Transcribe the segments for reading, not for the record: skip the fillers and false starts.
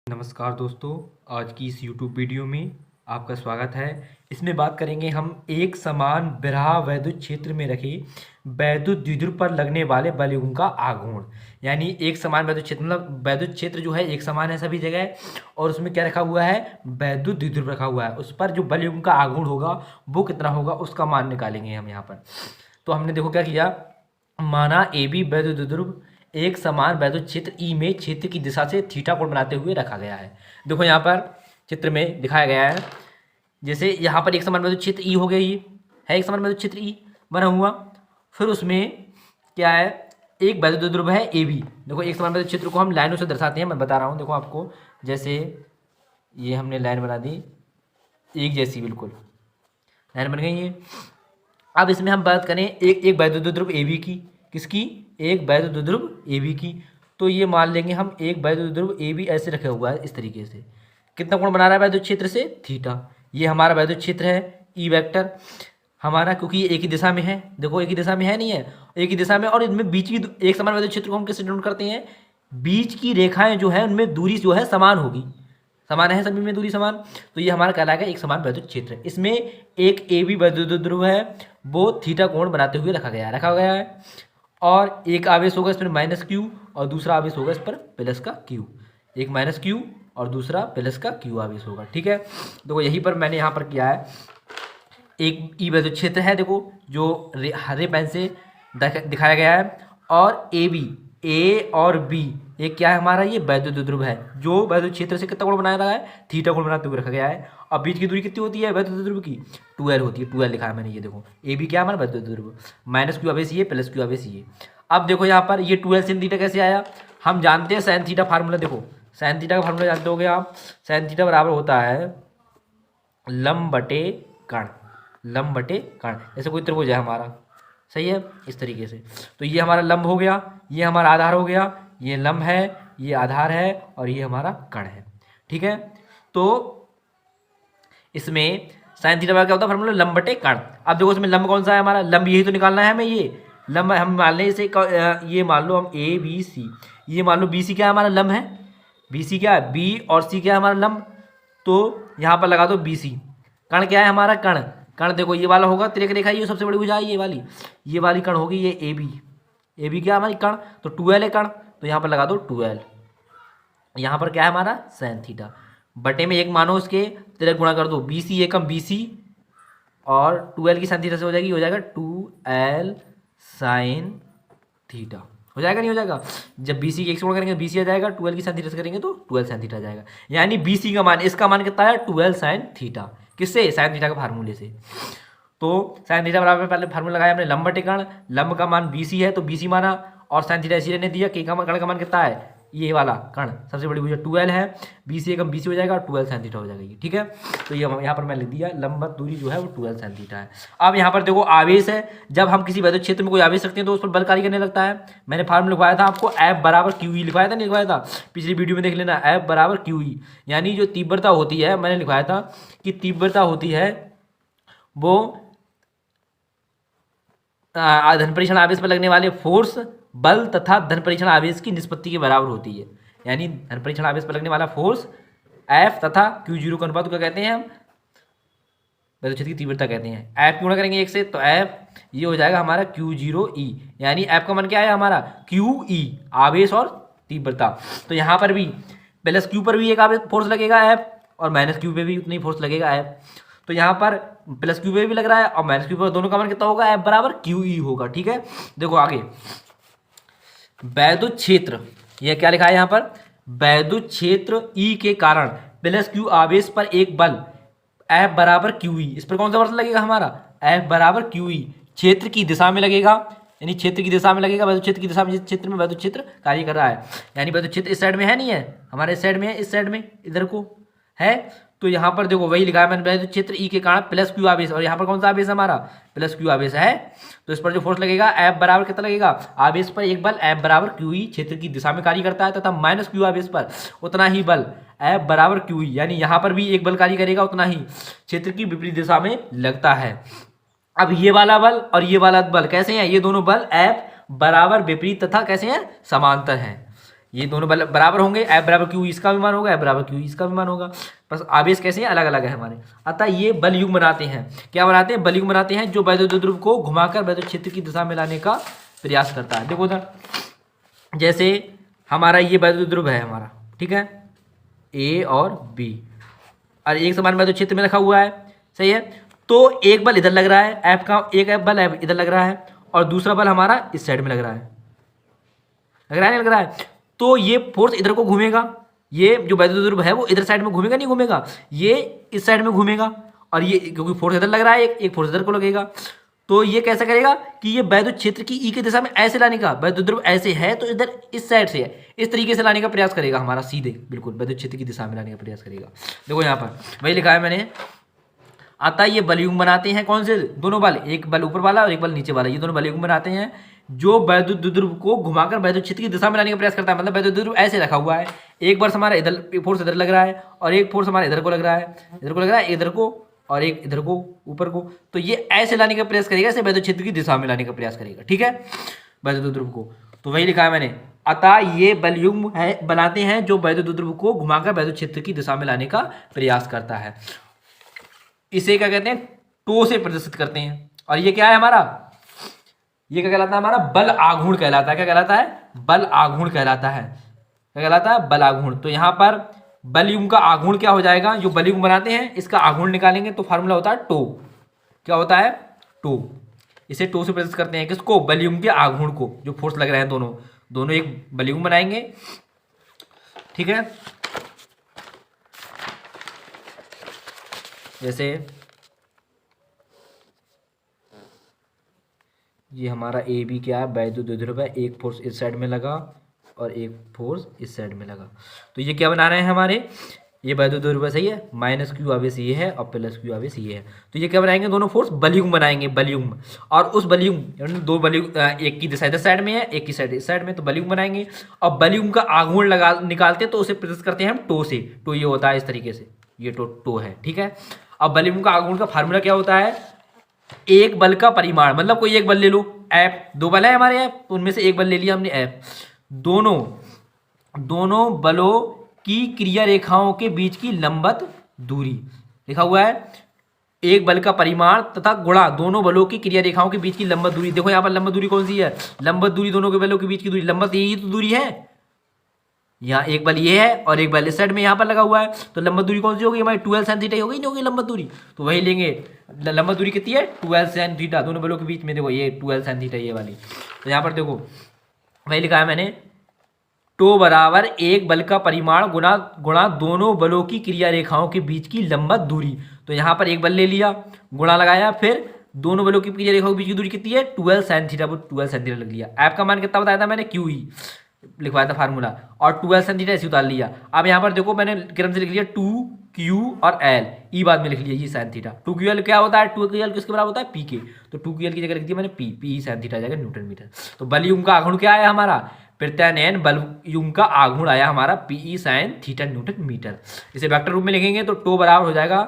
नमस्कार दोस्तों, आज की इस YouTube वीडियो में आपका स्वागत है। इसमें बात करेंगे हम एक समान बिरहा वैद्युत क्षेत्र में रखे वैद्युत द्विध्रुव पर लगने वाले बलयुग्म का आघूर्ण। यानी एक समान वैद्युत क्षेत्र मतलब वैद्युत क्षेत्र जो है एक समान है सभी जगह, और उसमें क्या रखा हुआ है, वैद्युत द्विध्रुव रखा हुआ है। उस पर जो बलयुग्म का आघूर्ण होगा वो कितना होगा उसका मान निकालेंगे हम यहाँ पर। तो हमने देखो क्या किया, माना ए बी वैद्युत द्विध्रुव एक समान वैद्युत क्षेत्र ई में क्षेत्र की दिशा से थीटा कोण बनाते हुए रखा गया है। देखो यहाँ पर चित्र में दिखाया गया है, जैसे यहाँ पर एक समान वैद्युत क्षेत्र ई हो गया, ये है एक समान वैद्युत क्षेत्र ई बना हुआ। फिर उसमें क्या है, एक वैद्युत द्विध्रुव है ए बी। देखो एक समान वैद्युत क्षेत्र को हम लाइनों से दर्शाते हैं, मैं बता रहा हूँ। देखो आपको, जैसे ये हमने लाइन बना दी एक जैसी, बिल्कुल लाइन बन गई है। अब इसमें हम बात करें एक वैद्युत द्विध्रुव ए बी की, किसकी, एक वैद्युत द्विध्रुव ए बी की। तो ये मान लेंगे हम एक वैद्युत द्विध्रुव ए बी ऐसे रखा हुआ है इस तरीके से। कितना कोण बना रहा है वैद्युत क्षेत्र से, थीटा। ये हमारा वैद्युत क्षेत्र है ई वेक्टर हमारा, क्योंकि ये एक ही दिशा में है। देखो एक ही दिशा में है, नहीं है, एक ही दिशा में। और इनमें बीच की एक समान वैद्युत क्षेत्र को हम किससे डिनोट करते हैं, बीच की रेखाएं जो है उनमें दूरी जो है समान होगी, समान है सभी में दूरी समान। तो ये हमारा कहलाएगा एक समान वैद्युत क्षेत्र। इसमें एक ए बी वैद्युत द्विध्रुव है, वो थीटा कोण बनाते हुए रखा गया है। और एक आवेश होगा इस पर माइनस क्यू, और दूसरा आवेश होगा इस पर प्लस का क्यू। एक माइनस क्यू और दूसरा प्लस का क्यू आवेश होगा, ठीक है। देखो यहीं पर मैंने यहाँ पर किया है, एक ई वैद्युत क्षेत्र है, देखो जो हरे पेन से दिखाया गया है। और ए बी, ए और बी, एक क्या है हमारा, ये वैद्युत द्विध्रुव है, जो वैद्युत क्षेत्र से कितना कोण बनाया रहा है, थीटा कोण बनाते हुए रखा गया है। और बीच की दूरी कितनी होती है वैद्युत द्विध्रुव की, 2l होती है। 2l लिखा है मैंने, ये देखो ए बी क्या है हमारा वैद्युत द्विध्रुव, माइनस क्यू आवेश ये प्लस क्यू आवेश ये। अब देखो यहाँ पर ये 2l sin थीटा कैसे आया, हम जानते हैं साइन थीटा फार्मूला। देखो साइन थीटा का फार्मूला जानते होगे आप, साइन थीटा बराबर होता है लंब बटे कर्ण, लंब बटे कर्ण। ऐसे कोई त्रिभुज है हमारा, सही है, इस तरीके से। तो ये हमारा लंब हो गया, ये हमारा आधार हो गया, ये लंब है, ये आधार है, और ये हमारा कर्ण है, ठीक है। तो इसमें साइन थीटा बराबर क्या होता है फार्मूला, लंब बटे कर्ण। अब देखो इसमें लंब कौन सा है हमारा, लंब यही तो निकालना है हमें। ये लंब हम मान लें इसे, ये मान लो हम ए बी सी, ये मान लो बी सी क्या है हमारा लंब है, बी सी क्या है, बी और सी क्या है हमारा लंब। तो यहाँ पर लगा दो बी सी। कर्ण क्या है हमारा, कर्ण, कर्ण देखो ये वाला होगा तिरक रेखा, ये सबसे बड़ी भुजा है ये वाली कर्ण होगी, ये ए बी। ए बी क्या है हमारी कर्ण, तो 2l है कर्ण, तो यहाँ पर लगा दो 2l। यहाँ पर क्या है हमारा साइन थीटा, बटे में एक मानो उसके तिरक गुणा कर दो, बी सी एकम बी सी, और 2l की साइन थीटा से हो जाएगी, हो जाएगा 2l साइन थीटा, हो जाएगा नहीं हो जाएगा। जब बी सी की एक से गुणा करेंगे बी सी आ जाएगा, 2l की साइन थीटा से करेंगे तो 2l साइन थीटा आ जाएगा। यानी बी सी का मान, इसका मान कितना है 2l साइन थीटा, किससे, साइन थीटा के फार्मूले से। तो साइन थीटा बराबर पहले फार्मूला लगाया हमने लंब बटे कर्ण, लंब का मान बी सी है तो बी सी माना, और साइन थीटा इसी ने दिया कि कर्ण का मान कितना है, ये वाला कर्ण सबसे बड़ी भुजा 2l है, बी सी एकम बी सी हो जाएगा और 2l साइन थीटा हो जाएगा, ठीक है। तो ये यहाँ पर मैं लिख दिया लंबवत दूरी जो है वो 2l साइन थीटा है। अब यहाँ पर देखो आवेश है, जब हम किसी वैद्युत क्षेत्र में कोई आवेश रखते हैं तो उस पर बल कार्य करने लगता है। मैंने फार्मूला लिखवाया था आपको, F बराबर क्यू ई लिखवाया था, नहीं लिखवाया था, पिछली वीडियो में देख लेना, F बराबर क्यू ई। यानी जो तीव्रता होती है, मैंने लिखवाया था कि तीव्रता होती है वो धन परीक्षण आवेश पर लगने वाले फोर्स, बल तथा धन परीक्षण आवेश की निष्पत्ति के बराबर होती है। यानी धन परीक्षण आवेश पर लगने वाला फोर्स F तथा Q0 का अनुपात क्या कहते हैं हम, वैद्युत क्षेत्र की तीव्रता कहते हैं। F गुणा करेंगे एक से तो F ये हो जाएगा हमारा Q0E। यानी F का मान क्या है हमारा QE, आवेश और तीव्रता। तो यहाँ पर भी प्लस Q पर भी एक आवेश फोर्स लगेगा F, और माइनस Q पे भी उतना ही फोर्स लगेगा F। तो यहाँ पर प्लस क्यू पे भी लग रहा है और माइनस क्यू पर, दोनों का मान कितना होगा, F बराबर QE होगा, ठीक है। देखो आगे वैद्युत क्षेत्र, यह क्या लिखा है यहाँ पर, वैद्युत क्षेत्र E के कारण प्लस क्यू आवेश पर एक बल F बराबर QE, इस पर कौन सा बल लगेगा हमारा, F बराबर QE, क्षेत्र की दिशा में लगेगा, यानी क्षेत्र की दिशा में लगेगा, वैद्युत क्षेत्र की दिशा में, जिस क्षेत्र में वैद्युत क्षेत्र कार्य कर रहा है। यानी वैद्युत क्षेत्र इस साइड में है, नहीं है हमारे इस साइड में है, इस साइड में इधर को है। तो यहाँ पर देखो वही लिखा है मैंने, वैद्युत क्षेत्र ई के कारण प्लस क्यू आवेश, और यहाँ पर कौन सा आवेश हमारा, प्लस क्यू आवेश है। तो इस पर जो फोर्स लगेगा F बराबर कितना लगेगा, आवेश पर एक बल F बराबर QE, क्षेत्र की दिशा में कार्य करता है, तथा माइनस क्यू आवेश पर उतना ही बल F बराबर QE, यानी यहाँ पर भी एक बल कार्य करेगा, उतना ही क्षेत्र की विपरीत दिशा में लगता है। अब ये वाला बल और ये वाला बल कैसे हैं, ये दोनों बल F बराबर विपरीत तथा कैसे हैं, समांतर हैं। ये दोनों बराबर होंगे, एफ बराबर क्यू इसका भी मान होगा, एफ बराबर क्यू इसका भी मान होगा, बस आवेश कैसे हैं अलग अलग है हमारे। अतः ये बल युग्म बनाते हैं। क्या बनाते हैं? बल युग्म बनाते हैं जो वैद्युत ध्रुव को घुमाकर वैद्युत क्षेत्र की दिशा में लाने का प्रयास करता है। देखो उधर जैसे हमारा ये वैद्युत ध्रुव है हमारा, ठीक है, ए और बी, और एक समान वैद्युत क्षेत्र में रखा हुआ है, सही है। तो एक बल इधर लग रहा है, एफ का एक एफ बल इधर लग रहा है, और दूसरा बल हमारा इस साइड में लग रहा है, लग रहा है नहीं लग रहा है। तो ये फोर्स इधर को घूमेगा, ये जो वैद्युत ध्रुव है वो इधर साइड में घूमेगा नहीं घूमेगा, ये इस साइड में घूमेगा, और ये क्योंकि फोर्स इधर लग रहा है एक फोर्स इधर को लगेगा, तो ये कैसा करेगा कि ये वैद्युत क्षेत्र की ई की दिशा में ऐसे लाने का, वैद्युत ध्रुव ऐसे है तो इधर इस साइड से है, इस तरीके से लाने का प्रयास करेगा हमारा, सीधे बिल्कुल वैद्युत क्षेत्र की दिशा में लाने का प्रयास करेगा। देखो यहाँ पर वही लिखा है मैंने। आता ये बल युग्म बनाते हैं कौन से? दोनों बल, एक बल ऊपर वाला और एक बल नीचे वाला, ये दोनों बल युग्म बनाते हैं जो वैद्युत ध्रुव को घुमाकर वैद्युत क्षेत्र की दिशा में लाने का प्रयास करता है। मतलब वैद्युत ध्रुव ऐसे रखा हुआ है, एक बार हमारा इधर फोर्स इधर लग रहा है, और एक फोर्स हमारा इधर को लग रहा है, इधर को लग रहा है, इधर को, और एक इधर को ऊपर को, तो ये ऐसे लाने का प्रयास करेगा, ऐसे वैद्युत क्षेत्र की दिशा में लाने का प्रयास करेगा, ठीक है, वैद्युत ध्रुव को। तो वही लिखा है मैंने। अतः ये बल युग्म है बनाते हैं जो वैद्युत ध्रुव को घुमाकर वैद्युत क्षेत्र की दिशा में लाने का प्रयास करता है। इसे क्या कहते हैं? टो से प्रदर्शित करते हैं। और ये क्या है हमारा? ये क्या कहलाता है? हमारा बल आघूर्ण कहलाता है। क्या कहलाता है? बल आघूर्ण कहलाता है। क्या कहलाता है? बल आघूर्ण। तो यहाँ पर बल युग्म का आघूर्ण क्या हो जाएगा? जो बल युग्म बनाते हैं इसका आघूर्ण निकालेंगे तो फार्मूला होता है टो। क्या होता है? टो। इसे टो से प्रदर्शित करते हैं। किसको? बल युग्म के आघूर्ण को, जो फोर्स लग रहे हैं दोनों एक बल युग्म बनाएंगे, ठीक है। जैसे ये हमारा ए बी क्या है? वैद्युत ध्रुव है, एक फोर्स इस साइड में लगा और एक फोर्स इस साइड में लगा, तो ये क्या बना रहे हैं हमारे? ये वैद्युत ध्रुव है, सही है, माइनस क्यू आवेश ये है और प्लस क्यू आवेश ये है, तो ये क्या बनाएंगे? दोनों फोर्स बल युग्म बनाएंगे, बल युग्म। और उस बल युग्म, दो बल युग्म, एक की दिशा इधर साइड में है, एक की साइड इस साइड में, तो बल युग्म बनाएंगे और बल युग्म का आघूर्ण लगा निकालते हैं तो उसे प्रदर्शित करते हैं हम टो से। टो ये होता है इस तरीके से, ये टो है, ठीक है। अब बल युग्म का आघूर्ण का फार्मूला क्या होता है? एक बल का परिमाण, मतलब कोई एक बल ले लो, एफ, दो बल है हमारे एफ, तो उनमें से एक बल ले लिया हमने एफ, दोनों बलों की क्रिया रेखाओं के बीच की लंबवत दूरी लिखा हुआ है। एक बल का परिमाण तथा गुणा दोनों बलों की क्रिया रेखाओं के बीच की लंबवत दूरी। देखो यहाँ पर लंबवत दूरी कौन सी है? लंबवत दूरी दोनों के बलों के बीच की दूरी, लंबवत यही तो दूरी है। यहाँ एक बल ये है और एक बल इस साइड में यहाँ पर लगा हुआ है, तो लंबवत दूरी कौन सी होगी हमारी? 12 sin थीटा होगी, नहीं होगी लंबवत दूरी? तो वही लेंगे, लंबवत दूरी कितनी है? 12 sin थीटा, दोनों बलों के बीच में। देखो ये 12 sin थीटा ये वाली, तो यहाँ पर देखो वही लिखा है मैंने, टो बराबर एक बल का परिमाण गुणा दोनों बलों की क्रिया रेखाओं के बीच की लंबवत दूरी। तो यहाँ पर एक बल ले लिया, गुणा लगाया, फिर दोनों बलों की क्रिया रेखाओं के बीच की दूरी कितनी है? 12 sin थीटा, 12 sin थीटा लग लिया। ऐप का मान कितना बताया था मैंने? क्यू ई लिखवाया था फार्मूला, और 12 sin थीटा ऐसे उतार लिया। अब यहाँ पर देखो मैंने क्रम से लिख लिया 2q और l, ई बाद में लिख लिया ये sin थीटा। 2ql क्या होता है? 2ql किसके बराबर होता है? p के, तो 2ql की जगह लिख दिया मैंने p sin थीटा आ जाएगा न्यूटन मीटर। तो बल युग्म का आघूर्ण क्या आया हमारा? प्रत्यानयन बल युग्म का आघूर्ण आया हमारा pe sin theta newton metre. इसे वेक्टर रूप में लिखेंगे तो टो बराबर हो जाएगा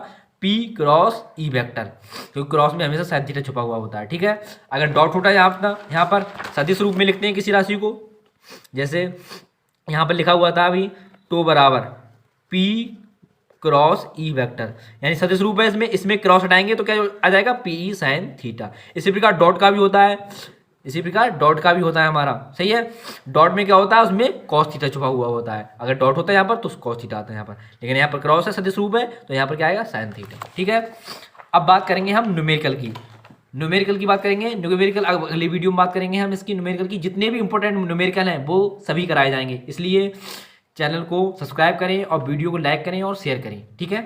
p क्रॉस ई वेक्टर, क्योंकि क्रॉस में हमेशा sin थीटा छुपा हुआ होता है, ठीक है। अगर डॉट होता है यहाँ पर सदिश रूप में लिखते हैं किसी राशि को, जैसे यहाँ पर लिखा हुआ था अभी टो बराबर p क्रॉस ई वेक्टर, यानी सदिश रूप है इसमें क्रॉस हटाएंगे तो क्या आ जाएगा? pe sin theta. इसी प्रकार डॉट का भी होता है, इसी प्रकार डॉट का भी होता है हमारा, सही है। डॉट में क्या होता है? उसमें कॉस थीटा छुपा हुआ होता है। अगर डॉट होता है यहाँ पर तो कॉस थीटा आता है यहाँ पर, लेकिन यहाँ पर क्रॉस है, सदिश रूप है, तो यहाँ पर क्या आएगा? sin थीटा, ठीक है। अब बात करेंगे हम न्यूमेरिकल की बात करेंगे। न्यूमेरिकल अगली वीडियो में बात करेंगे हम इसकी, न्यूमेरिकल की जितने भी इंपॉर्टेंट न्यूमेरिकल हैं वो सभी कराए जाएंगे, इसलिए चैनल को सब्सक्राइब करें और वीडियो को लाइक करें और शेयर करें, ठीक है।